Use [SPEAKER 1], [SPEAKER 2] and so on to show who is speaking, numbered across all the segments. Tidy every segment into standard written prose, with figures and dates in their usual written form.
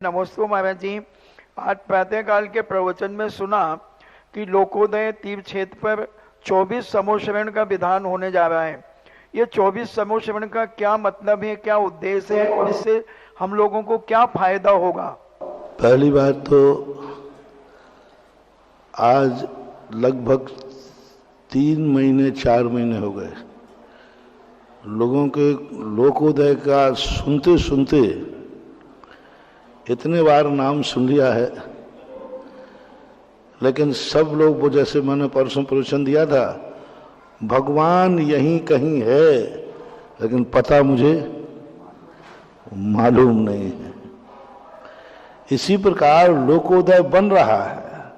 [SPEAKER 1] नमस्ते महाराज जी। आज प्रातःकाल के प्रवचन में सुना कि लोकोदय तीर्थ क्षेत्र पर 24 समूह श्रवण का विधान होने जा रहा है। ये 24 समूह श्रवण का क्या मतलब है, क्या उद्देश्य है और इससे हम लोगों को क्या फायदा होगा?
[SPEAKER 2] पहली बात तो आज लगभग 3 महीने 4 महीने हो गए लोगों के लोकोदय का सुनते सुनते इतने बार नाम सुन लिया है, लेकिन सब लोग वो जैसे मैंने परसों प्रवचन दिया था, भगवान यहीं कहीं है लेकिन पता मुझे मालूम नहीं है। इसी प्रकार लोकोदय बन रहा है,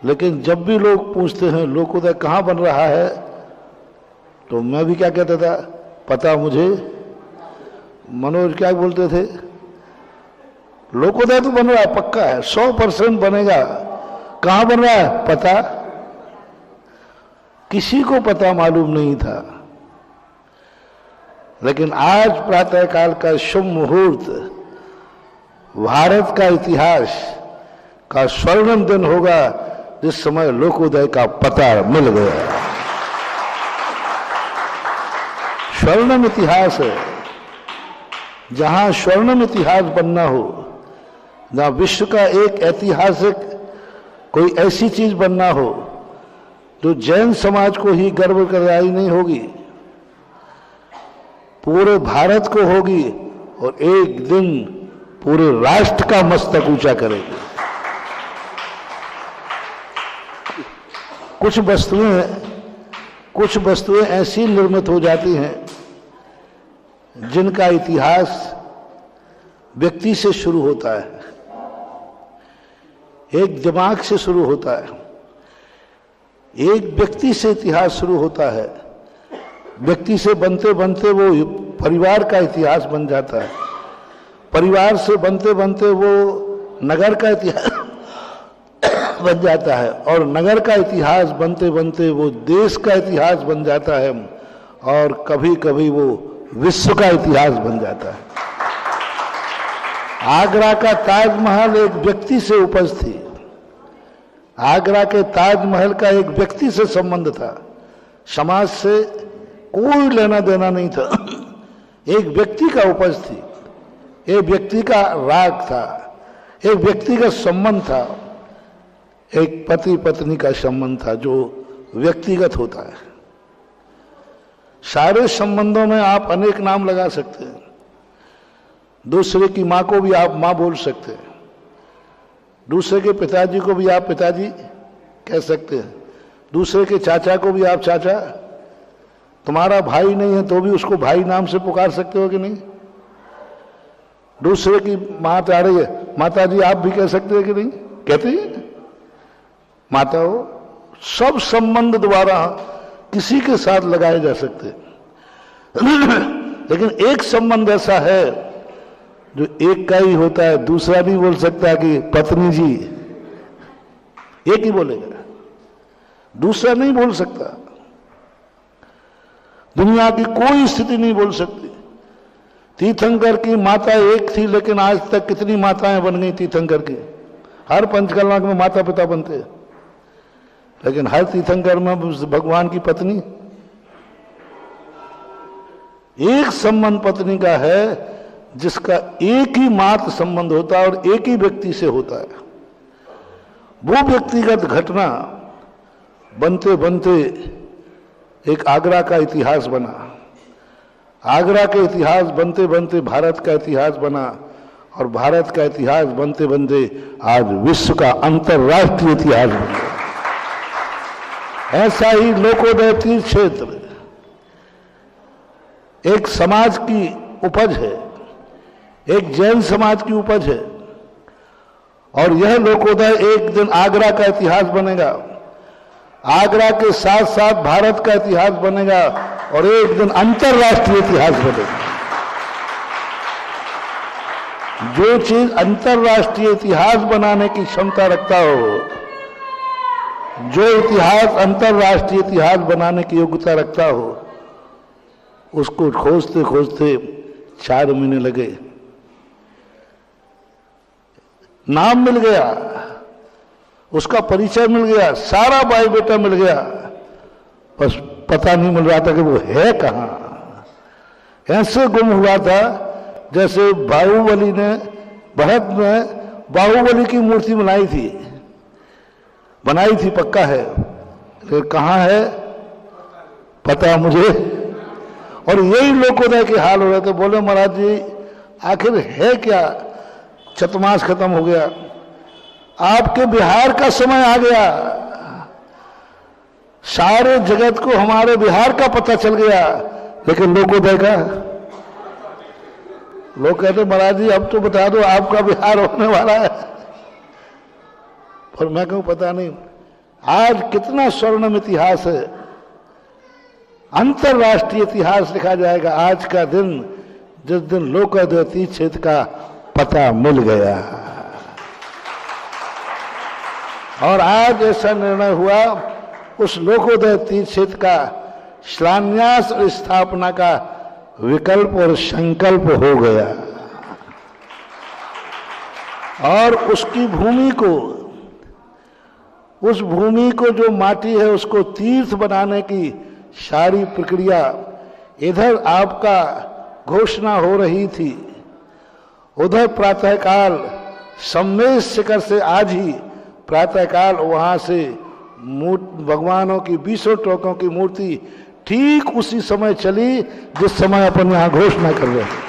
[SPEAKER 2] लेकिन जब भी लोग पूछते हैं लोकोदय कहाँ बन रहा है, तो मैं भी क्या कहता था, पता मुझे। मनोज क्या बोलते थे, लोकोदय तो बन रहा है, पक्का है, 100% बनेगा। कहां बन रहा है, पता। किसी को पता मालूम नहीं था, लेकिन आज प्रातःकाल का शुभ मुहूर्त भारत का इतिहास का स्वर्णिम दिन होगा, जिस समय लोकोदय का पता मिल गया। स्वर्णिम इतिहास है। जहां स्वर्णिम इतिहास बनना हो, जहां विश्व का एक ऐतिहासिक कोई ऐसी चीज बनना हो जो जैन समाज को ही गर्व कराई नहीं होगी, पूरे भारत को होगी और एक दिन पूरे राष्ट्र का मस्तक ऊंचा करेगी। कुछ वस्तुएं ऐसी निर्मित हो जाती हैं जिनका इतिहास व्यक्ति से शुरू होता है, एक दिमाग से शुरू होता है, एक व्यक्ति से इतिहास शुरू होता है। व्यक्ति से बनते बनते वो परिवार का इतिहास बन जाता है, परिवार से बनते बनते वो नगर का इतिहास बन जाता है, और नगर का इतिहास बनते बनते वो देश का इतिहास बन जाता है, और कभी कभी वो विश्व का इतिहास बन जाता है। आगरा का ताजमहल एक व्यक्ति से उपज थी। आगरा के ताजमहल का एक व्यक्ति से संबंध था, समाज से कोई लेना देना नहीं था। एक व्यक्ति का उपज थी, एक व्यक्ति का राग था, एक व्यक्ति का संबंध था, एक पति पत्नी का संबंध था जो व्यक्तिगत होता है। सारे संबंधों में आप अनेक नाम लगा सकते हैं। दूसरे की मां को भी आप मां बोल सकते हैं, दूसरे के पिताजी को भी आप पिताजी कह सकते हैं, दूसरे के चाचा को भी आप चाचा। तुम्हारा भाई नहीं है तो भी उसको भाई नाम से पुकार सकते हो कि नहीं? दूसरे की मां आ रही है, माता जी आप भी कह सकते हैं कि नहीं? कहते हैं माता हो। सब संबंध द्वारा किसी के साथ लगाए जा सकते हैं। लेकिन एक संबंध ऐसा है जो एक का ही होता है, दूसरा नहीं बोल सकता कि पत्नी जी, एक ही बोलेगा, दूसरा नहीं बोल सकता। दुनिया की कोई स्थिति नहीं बोल सकती। तीर्थंकर की माता एक थी, लेकिन आज तक कितनी माताएं बन गई तीर्थंकर की। हर पंचकर्माक में माता पिता बनते हैं, लेकिन हर तीर्थंकर में भगवान की पत्नी। एक संबंध पत्नी का है जिसका एक ही मात्र संबंध होता है और एक ही व्यक्ति से होता है। वो व्यक्तिगत घटना बनते बनते एक आगरा का इतिहास बना। आगरा के इतिहास बनते बनते भारत का इतिहास बना, और भारत का इतिहास बनते बनते आज विश्व का अंतर्राष्ट्रीय इतिहास बन गया। ऐसा ही लोकोदय तीर्थ क्षेत्र एक समाज की उपज है, एक जैन समाज की उपज है, और यह लोकोदय एक दिन आगरा का इतिहास बनेगा। आगरा के साथ साथ भारत का इतिहास बनेगा, और एक दिन अंतर्राष्ट्रीय इतिहास बनेगा। जो चीज अंतर्राष्ट्रीय इतिहास बनाने की क्षमता रखता हो, जो इतिहास अंतर्राष्ट्रीय इतिहास बनाने की योग्यता रखता हो, उसको खोजते खोजते 4 महीने लगे। नाम मिल गया, उसका परिचय मिल गया, सारा बायोडेटा मिल गया, बस पता नहीं मिल रहा था कि वो है कहां। ऐसे गुम हुआ था जैसे बाहुबली ने, भरत ने बाहुबली की मूर्ति बनाई थी पक्का है, लेकिन कहां है पता मुझे। और यही लोकोदय के हाल हो रहे थे। बोले महाराज जी आखिर है क्या, चतुर्मास खत्म हो गया, आपके बिहार का समय आ गया, सारे जगत को हमारे बिहार का पता चल गया, लेकिन लोकोदय का। लोग कहते महाराज जी अब तो बता दो आपका बिहार होने वाला है। पर मैं कहूं पता नहीं। आज कितना स्वर्णिम इतिहास है, अंतरराष्ट्रीय इतिहास लिखा जाएगा आज का दिन, जिस दिन लोकोदय तीर्थ क्षेत्र का पता मिल गया। और आज ऐसा निर्णय हुआ, उस लोकोदय तीर्थ क्षेत्र का शिलान्यास और स्थापना का विकल्प और संकल्प हो गया। और उसकी भूमि को, उस भूमि को जो माटी है उसको तीर्थ बनाने की सारी प्रक्रिया, इधर आपका घोषणा हो रही थी, उधर प्रातःकाल सम्मेश शिखर से आज ही प्रातःकाल वहां से भगवानों की 20 टोकों की मूर्ति ठीक उसी समय चली जिस समय अपन यहां घोषणा कर रहे हैं।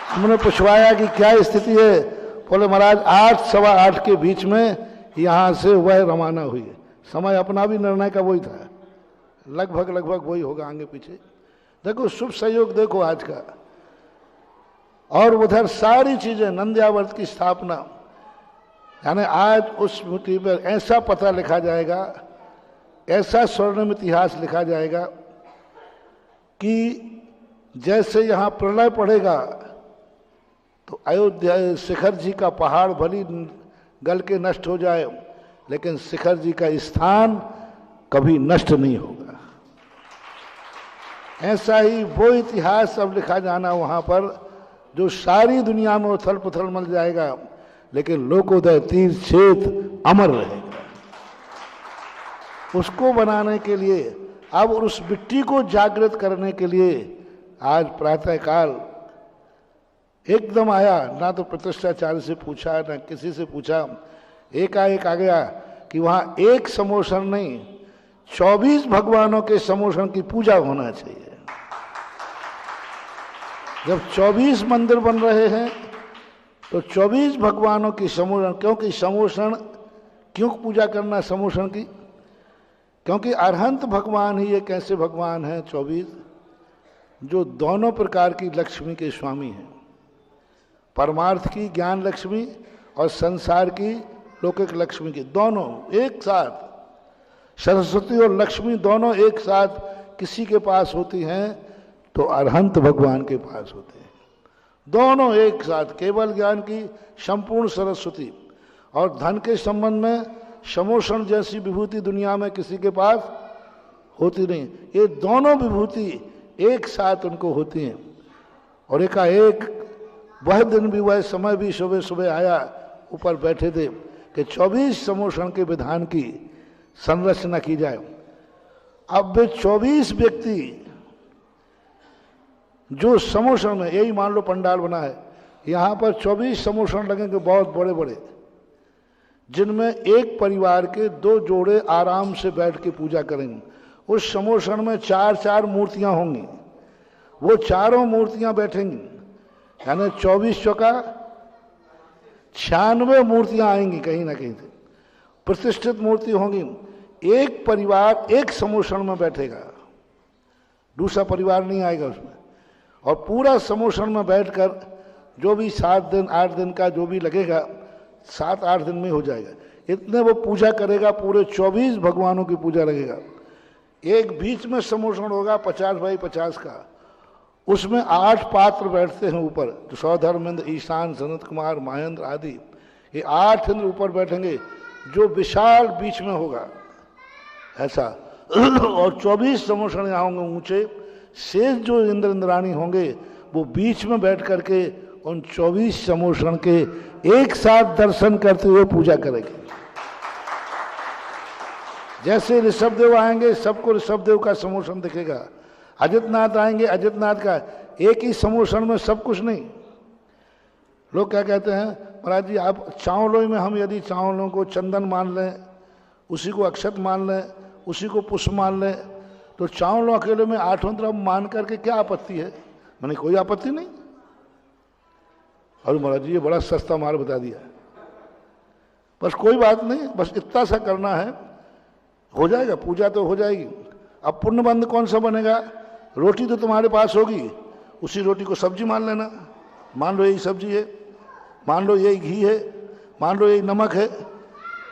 [SPEAKER 2] हमने पूछवाया कि क्या स्थिति है, बोले महाराज 8 सवा 8 के बीच में यहां से वह रवाना हुई है। समय अपना भी निर्णय का वही था, लगभग वही होगा आगे पीछे। देखो शुभ सहयोग देखो आज का। और उधर सारी चीजें, नंद्यावर्त की स्थापना, यानी आज उस मूर्ति पर ऐसा पता लिखा जाएगा, ऐसा स्वर्णिम इतिहास लिखा जाएगा कि जैसे यहां प्रलय पड़ेगा तो अयोध्या शिखर जी का पहाड़ भली गल के नष्ट हो जाए, लेकिन शिखर जी का स्थान कभी नष्ट नहीं होगा। ऐसा ही वो इतिहास अब लिखा जाना वहां पर, जो सारी दुनिया में उथल पुथल मच जाएगा, लेकिन लोकोदय तीर्थ क्षेत्र अमर रहेगा। उसको बनाने के लिए, अब उस मिट्टी को जागृत करने के लिए आज प्रातःकाल एकदम आया, ना तो प्रतिष्ठाचार्य से पूछा ना किसी से पूछा, एकाएक आ गया कि वहां एक समोषण नहीं 24 भगवानों के समोषण की पूजा होना चाहिए। जब 24 मंदिर बन रहे हैं तो 24 भगवानों की समोषण, क्योंकि समोषण क्यों पूजा करना समोषण की, क्योंकि अरहंत भगवान ही एक ऐसे भगवान हैं 24 जो दोनों प्रकार की लक्ष्मी के स्वामी हैं, परमार्थ की ज्ञान लक्ष्मी और संसार की लौकिक लक्ष्मी की, दोनों एक साथ। सरस्वती और लक्ष्मी दोनों एक साथ किसी के पास होती हैं तो अरहंत भगवान के पास होते हैं, दोनों एक साथ। केवल ज्ञान की संपूर्ण सरस्वती, और धन के संबंध में समोषण जैसी विभूति दुनिया में किसी के पास होती नहीं। ये दोनों विभूति एक साथ उनको होती हैं। और एकाएक वह दिन भी, वह समय भी सुबह सुबह आया, ऊपर बैठे थे कि 24 समोषण के विधान की संरचना की जाए। अब वे 24 व्यक्ति जो समोषण में, यही मान लो पंडाल बना है, यहाँ पर 24 समोषण लगेंगे बहुत बड़े बड़े, जिनमें एक परिवार के 2 जोड़े आराम से बैठ के पूजा करेंगे। उस समोषण में 4-4 मूर्तियां होंगी, वो चारों मूर्तियां बैठेंगी, यानी 24 चौका 96 मूर्तियां आएंगी कहीं ना कहीं से, प्रतिष्ठित मूर्ति होंगी। एक परिवार एक समोषण में बैठेगा, दूसरा परिवार नहीं आएगा उसमें। और पूरा समोषण में बैठकर जो भी 7 दिन 8 दिन का जो भी लगेगा, 7-8 दिन में हो जाएगा। इतने वो पूजा करेगा, पूरे 24 भगवानों की पूजा लगेगा। एक बीच में समोषण होगा 50 बाई 50 का, उसमें 8 पात्र बैठते हैं ऊपर, तो सौधर्मेंद्र, ईशान, सनत कुमार, महेंद्र आदि, ये 8 इंद्र ऊपर बैठेंगे, जो विशाल बीच में होगा ऐसा। और 24 समोषण यहाँ होंगे ऊंचे, शेष जो इंद्र इंद्राणी होंगे वो बीच में बैठ करके उन 24 समोषण के एक साथ दर्शन करते हुए पूजा करेंगे। जैसे ऋषभदेव आएंगे सबको ऋषभदेव का समोषण दिखेगा, अजितनाथ आएंगे अजितनाथ का, एक ही समोषण में सब कुछ नहीं। लोग क्या कहते हैं, महाराज जी आप चावलों में हम यदि चावलों को चंदन मान लें, उसी को अक्षत मान लें, उसी को पुष्प मान लें, तो चावलों अकेले में 8 द्रव्य मान करके क्या आपत्ति है? मैंने कोई आपत्ति नहीं। अरे महाराज जी ये बड़ा सस्ता माल बता दिया। बस कोई बात नहीं, बस इतना सा करना है, हो जाएगा, पूजा तो हो जाएगी। अब पुण्यबंध कौन सा बनेगा? रोटी तो तुम्हारे पास होगी, उसी रोटी को सब्जी मान लेना। मान लो यही सब्जी है, मान लो यही घी है, मान लो यही नमक है,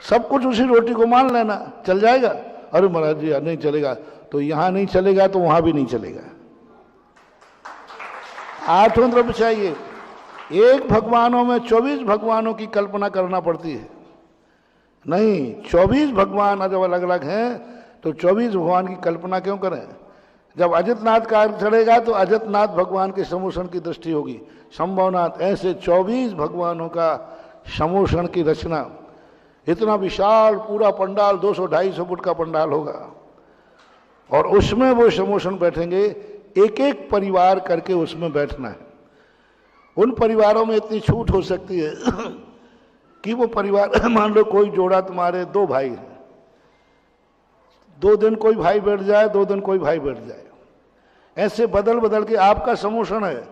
[SPEAKER 2] सब कुछ उसी रोटी को मान लेना, चल जाएगा। अरे महाराज जी नहीं चलेगा, तो यहां नहीं चलेगा तो वहां भी नहीं चलेगा। 8 द्रव्य चाहिए। एक भगवानों में 24 भगवानों की कल्पना करना पड़ती है। नहीं, 24 भगवान जब अलग अलग हैं तो 24 भगवान की कल्पना क्यों करें? जब अजितनाथ का अर्थ चढ़ेगा तो अजितनाथ भगवान के समोषण की दृष्टि होगी, शंभवनाथ, ऐसे 24 भगवानों का समोषण की रचना। इतना विशाल पूरा पंडाल 200-250 फुट का पंडाल होगा और उसमें वो समोषण बैठेंगे, एक एक परिवार करके उसमें बैठना है। उन परिवारों में इतनी छूट हो सकती है कि वो परिवार, मान लो कोई जोड़ा तुम्हारे 2 भाई हैं, 2 दिन कोई भाई बैठ जाए, 2 दिन कोई भाई बैठ जाए, ऐसे बदल बदल के आपका समोषण है।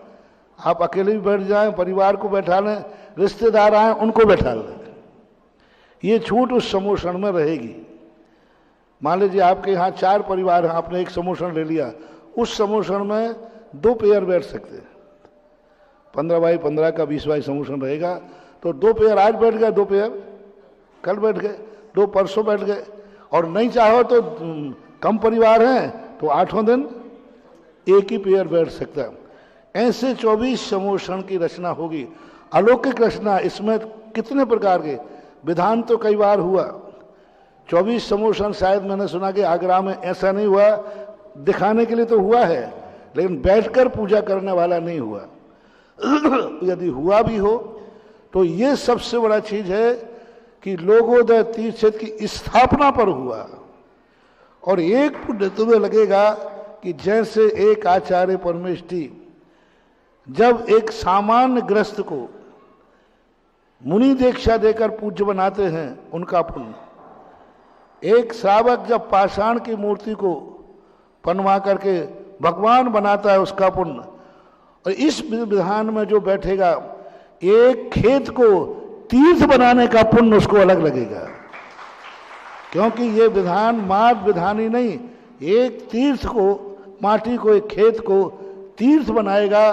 [SPEAKER 2] आप अकेले भी बैठ जाएं, परिवार को बैठा लें, रिश्तेदार आए उनको बैठा लें, ये छूट उस समोषण में रहेगी। मान लीजिए आपके यहाँ 4 परिवार हैं, आपने एक समोषण ले लिया, उस समोषण में 2 पेयर बैठ सकते हैं। 15x15 का 20 समोषण रहेगा, तो 2 पेयर आज बैठ गए, 2 पेयर कल बैठ गए, 2 परसों बैठ गए। और नहीं चाहो तो कम परिवार हैं तो 8 दिन एक ही पेयर बैठ सकता है। ऐसे 24 समोषण की रचना होगी, अलौकिक रचना। इसमें कितने प्रकार के विधान तो कई बार हुआ। 24 समोषण शायद मैंने सुना कि आगरा में ऐसा नहीं हुआ, दिखाने के लिए तो हुआ है, लेकिन बैठकर पूजा करने वाला नहीं हुआ। यदि हुआ भी हो तो ये सबसे बड़ा चीज है कि लोगोदय तीर्थ क्षेत्र की स्थापना पर हुआ। और एक पुण्य तुम्हें लगेगा कि जैसे एक आचार्य परमेष्ठी जब एक सामान्य ग्रस्त को मुनि दीक्षा देकर पूज्य बनाते हैं, उनका पुण्य। एक श्रावक जब पाषाण की मूर्ति को बनवा करके भगवान बनाता है, उसका पुण्य। और इस विधान में जो बैठेगा, एक खेत को तीर्थ बनाने का पुण्य उसको अलग लगेगा, क्योंकि ये विधान मात विधानी नहीं, एक तीर्थ को, माटी को, एक खेत को तीर्थ बनाएगा,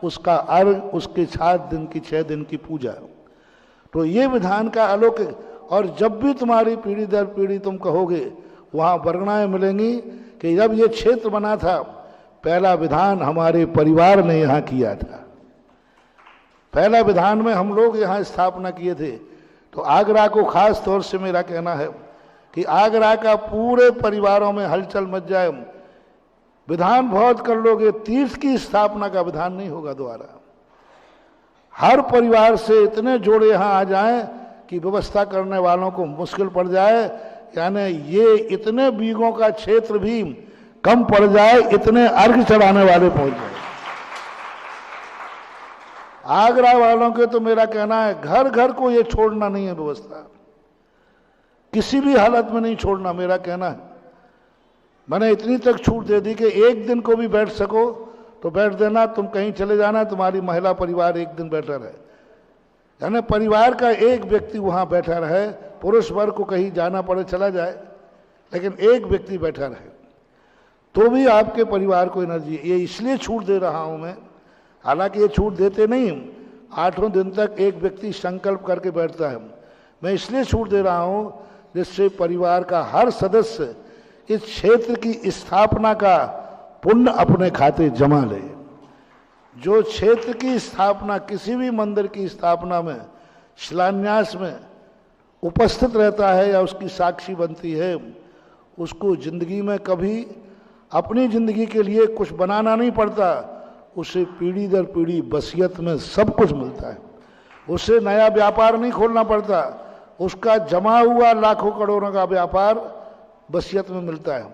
[SPEAKER 2] उसका अर्घ, उसके 7 दिन की 6 दिन की पूजा। तो ये विधान का अलौकिक। और जब भी तुम्हारी पीढ़ी दर पीढ़ी तुम कहोगे, वहां वर्णनाएं मिलेंगी कि जब ये क्षेत्र बना था, पहला विधान हमारे परिवार ने यहां किया था, पहला विधान में हम लोग यहां स्थापना किए थे। तो आगरा को खास तौर से मेरा कहना है कि आगरा का पूरे परिवारों में हलचल मच जाए, विधान बहुत कर लोगे, तीर्थ की स्थापना का विधान नहीं होगा दोबारा। हर परिवार से इतने जोड़े यहां आ जाएं कि व्यवस्था करने वालों को मुश्किल पड़ जाए, यानी ये इतने बीघों का क्षेत्र भी कम पड़ जाए, इतने अर्घ चढ़ाने वाले पहुंच जाए। आगरा वालों के तो मेरा कहना है घर घर को ये छोड़ना नहीं है व्यवस्था, किसी भी हालत में नहीं छोड़ना, मेरा कहना है। मैंने इतनी तक छूट दे दी कि एक दिन को भी बैठ सको तो बैठ देना, तुम कहीं चले जाना, तुम्हारी महिला परिवार एक दिन बैठा रहे, यानी परिवार का एक व्यक्ति वहां बैठा रहे। पुरुष वर्ग को कहीं जाना पड़े चला जाए, लेकिन एक व्यक्ति बैठा रहे, तो भी आपके परिवार को एनर्जी। ये इसलिए छूट दे रहा हूं मैं, हालांकि ये छूट देते नहीं, 8 दिन तक एक व्यक्ति संकल्प करके बैठता है। मैं इसलिए छूट दे रहा हूं जिससे परिवार का हर सदस्य इस क्षेत्र की स्थापना का पुण्य अपने खाते जमा ले। जो क्षेत्र की स्थापना, किसी भी मंदिर की स्थापना में, शिलान्यास में उपस्थित रहता है या उसकी साक्षी बनती है, उसको जिंदगी में कभी अपनी जिंदगी के लिए कुछ बनाना नहीं पड़ता, उसे पीढ़ी दर पीढ़ी वसीयत में सब कुछ मिलता है। उसे नया व्यापार नहीं खोलना पड़ता, उसका जमा हुआ लाखों करोड़ों का व्यापार वसीयत में मिलता है।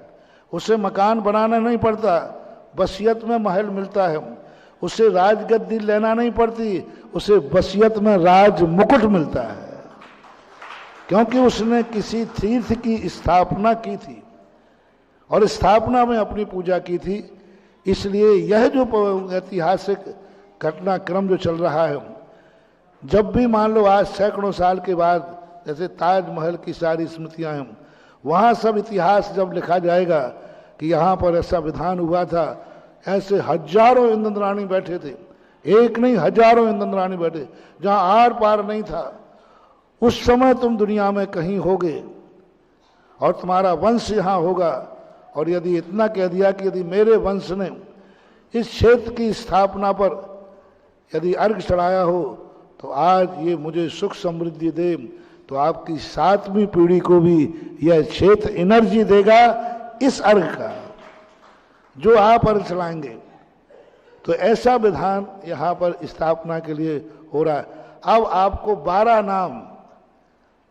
[SPEAKER 2] उसे मकान बनाना नहीं पड़ता, वसीयत में महल मिलता है। उसे राजगद्दी लेना नहीं पड़ती, उसे वसीयत में राज मुकुट मिलता है, क्योंकि उसने किसी तीर्थ की स्थापना की थी और स्थापना में अपनी पूजा की थी। इसलिए यह जो ऐतिहासिक घटनाक्रम जो चल रहा है, जब भी मान लो आज सैकड़ों साल के बाद जैसे ताजमहल की सारी स्मृतियां हैं, वहाँ सब इतिहास जब लिखा जाएगा कि यहाँ पर ऐसा विधान हुआ था, ऐसे हजारों इंद्राणी बैठे थे, एक नहीं हजारों इंद्राणी बैठे, जहाँ आर पार नहीं था, उस समय तुम दुनिया में कहीं होगे और तुम्हारा वंश यहाँ होगा। और यदि इतना कह दिया कि यदि मेरे वंश ने इस क्षेत्र की स्थापना पर यदि अर्घ चढ़ाया हो तो आज ये मुझे सुख समृद्धि दे, तो आपकी 7वीं पीढ़ी को भी यह क्षेत्र एनर्जी देगा इस अर्घ का जो आप अर्घ चढ़ाएंगे। तो ऐसा विधान यहाँ पर स्थापना के लिए हो रहा है। अब आपको 12 नाम,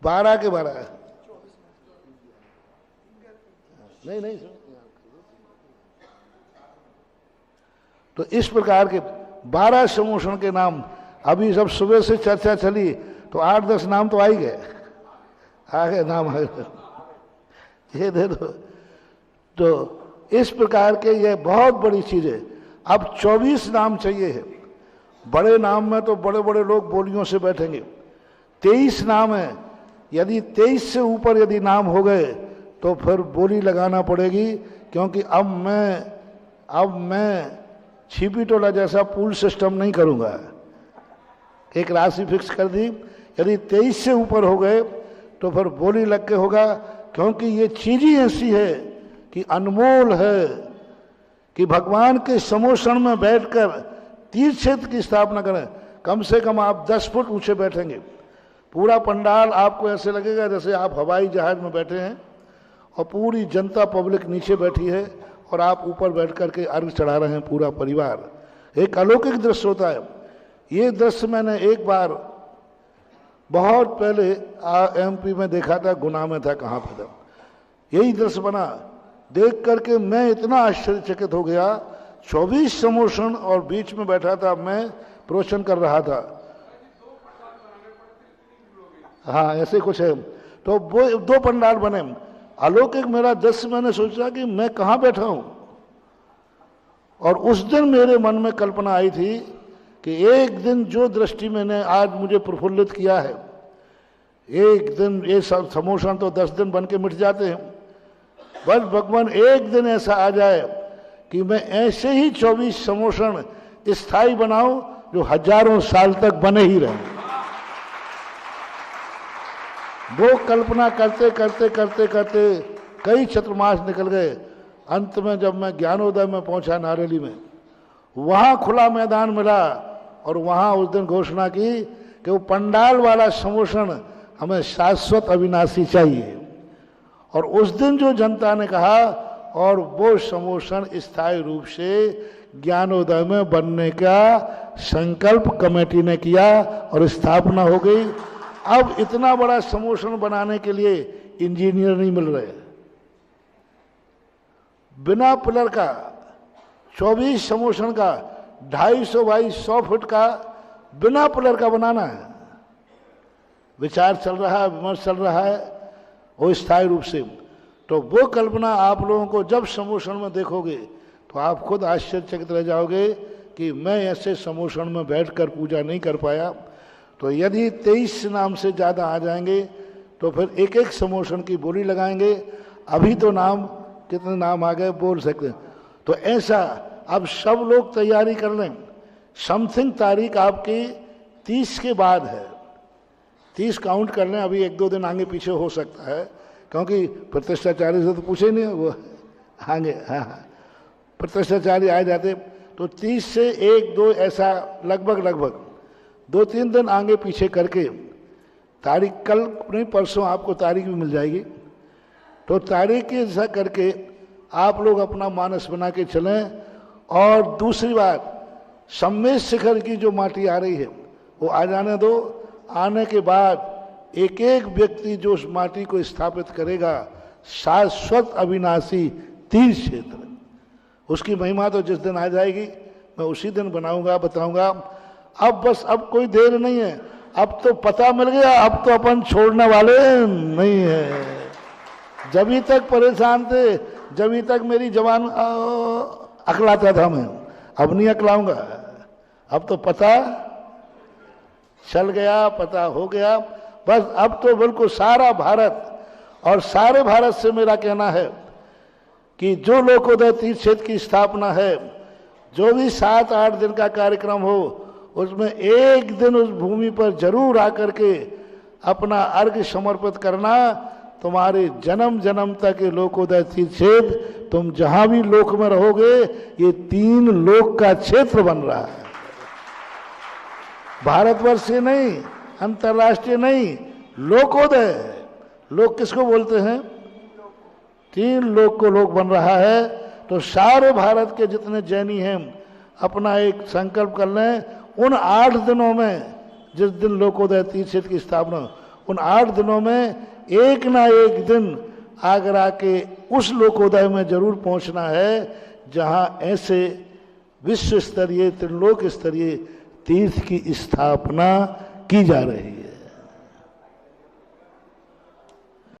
[SPEAKER 2] 12 के 12 नहीं, तो इस प्रकार के 12 समूषण के नाम, अभी जब सुबह से चर्चा चली तो 8-10 नाम तो आ ही गए, आ गए नाम, आ गए, ये दे दो। तो इस प्रकार के ये बहुत बड़ी चीज है। अब 24 नाम चाहिए है। बड़े नाम में तो बड़े बड़े लोग बोलियों से बैठेंगे। 23 नाम है, यदि 23 से ऊपर यदि नाम हो गए तो फिर बोली लगाना पड़ेगी, क्योंकि अब मैं छिपी टोला जैसा पूल सिस्टम नहीं करूंगा। एक राशि फिक्स कर दी, यदि 23 से ऊपर हो गए तो फिर बोली लग के होगा, क्योंकि ये चीज ही ऐसी है कि अनमोल है कि भगवान के समोषण में बैठकर तीर्थ क्षेत्र की स्थापना करें। कम से कम आप 10 फुट ऊंचे बैठेंगे, पूरा पंडाल आपको ऐसे लगेगा जैसे आप हवाई जहाज में बैठे हैं और पूरी जनता पब्लिक नीचे बैठी है और आप ऊपर बैठ करके अर्घ चढ़ा रहे हैं, पूरा परिवार। एक अलौकिक दृश्य होता है। ये दृश्य मैंने एक बार बहुत पहले एमपी में देखा था, गुना में था, कहाँ पे था, यही दृश्य बना। देख करके मैं इतना आश्चर्यचकित हो गया। 24 समोषण और बीच में बैठा था मैं, प्रवचन कर रहा था। हाँ, ऐसे कुछ है। तो वो 2 पंडाल बने। अलौकिक मेरा दृश्य, मैंने सोचा कि मैं कहाँ बैठा हूं। और उस दिन मेरे मन में कल्पना आई थी कि एक दिन जो दृष्टि मैंने आज मुझे प्रफुल्लित किया है, एक दिन ये सब समोषण तो 10 दिन बन के मिट जाते हैं, बस भगवान एक दिन ऐसा आ जाए कि मैं ऐसे ही 24 समोषण स्थायी बनाऊं जो हजारों साल तक बने ही रहे। वो कल्पना करते करते करते करते कई चतुर्मास निकल गए। अंत में जब मैं ज्ञानोदय में पहुंचा नारेली में, वहां खुला मैदान मिला और वहां उस दिन घोषणा की कि वो पंडाल वाला समोषण हमें शाश्वत अविनाशी चाहिए। और उस दिन जो जनता ने कहा, और वो समोषण स्थायी रूप से ज्ञानोदय में बनने का संकल्प कमेटी ने किया और स्थापना हो गई। अब इतना बड़ा समोषण बनाने के लिए इंजीनियर नहीं मिल रहे। बिना पिलर का 24 समोषण का 250 बाई 100 फुट का बिना पिलर का बनाना है। विचार चल रहा है, विमर्श चल रहा है, वो स्थायी रूप से। तो वो कल्पना आप लोगों को जब समोषण में देखोगे तो आप खुद आश्चर्यचकित रह जाओगे कि मैं ऐसे समोषण में बैठकर पूजा नहीं कर पाया। तो यदि 23 नाम से ज़्यादा आ जाएंगे तो फिर एक एक समोषण की बोली लगाएंगे। अभी तो नाम, कितने नाम आ गए बोल सकते हैं। तो ऐसा अब सब लोग तैयारी कर लें। समथिंग तारीख आपकी 30 के बाद है। 30 काउंट कर लें, अभी 1-2 दिन आगे पीछे हो सकता है, क्योंकि प्रतिष्ठाचार्य से तो पूछे नहीं, वो आगे, हाँ, प्रतिष्ठाचार्य आ जाते। तो 30 से 1-2 ऐसा लगभग 2-3 दिन आगे पीछे करके तारीख, कल नहीं परसों आपको तारीख भी मिल जाएगी। तो तारीख के ऐसा करके आप लोग अपना मानस बना के चलें। और दूसरी बात, सम्मेद शिखर की जो माटी आ रही है वो आ जाने दो। आने के बाद एक एक व्यक्ति जो उस माटी को स्थापित करेगा, शाश्वत अविनाशी तीर्थ क्षेत्र, उसकी महिमा तो जिस दिन आ जाएगी मैं उसी दिन बनाऊंगा, बताऊंगा। अब बस अब कोई देर नहीं है, अब तो पता मिल गया, अब तो अपन छोड़ने वाले नहीं है। जब तक परेशान थे, जब तक मेरी जवान अकलाता था मैं, अब नहीं अकलाऊंगा। अब तो पता चल गया, पता हो गया। बस अब तो बिल्कुल सारा भारत, और सारे भारत से मेरा कहना है कि जो लोकोदय तीर्थ क्षेत्र की स्थापना है, जो भी 7-8 दिन का कार्यक्रम हो, उसमें एक दिन उस भूमि पर जरूर आकर के अपना अर्घ्य समर्पित करना। तुम्हारे जन्म जन्म तक ये लोकोदय तीर्थ क्षेत्र, तुम जहां भी लोक में रहोगे, ये 3 लोक का क्षेत्र बन रहा है। भारतवर्षीय नहीं, अंतर्राष्ट्रीय नहीं, लोकोदय। लोक किसको बोलते हैं? 3 लोक को लोक बन रहा है। तो सारे भारत के जितने जैनी हैं अपना एक संकल्प कर लें, उन 8 दिनों में, जिस दिन लोकोदय तीर्थ क्षेत्र की स्थापना, उन 8 दिनों में एक ना एक दिन आगरा के उस लोकोदय में जरूर पहुंचना है जहां ऐसे विश्व स्तरीय, त्रिलोक स्तरीय तीर्थ की स्थापना की जा रही है।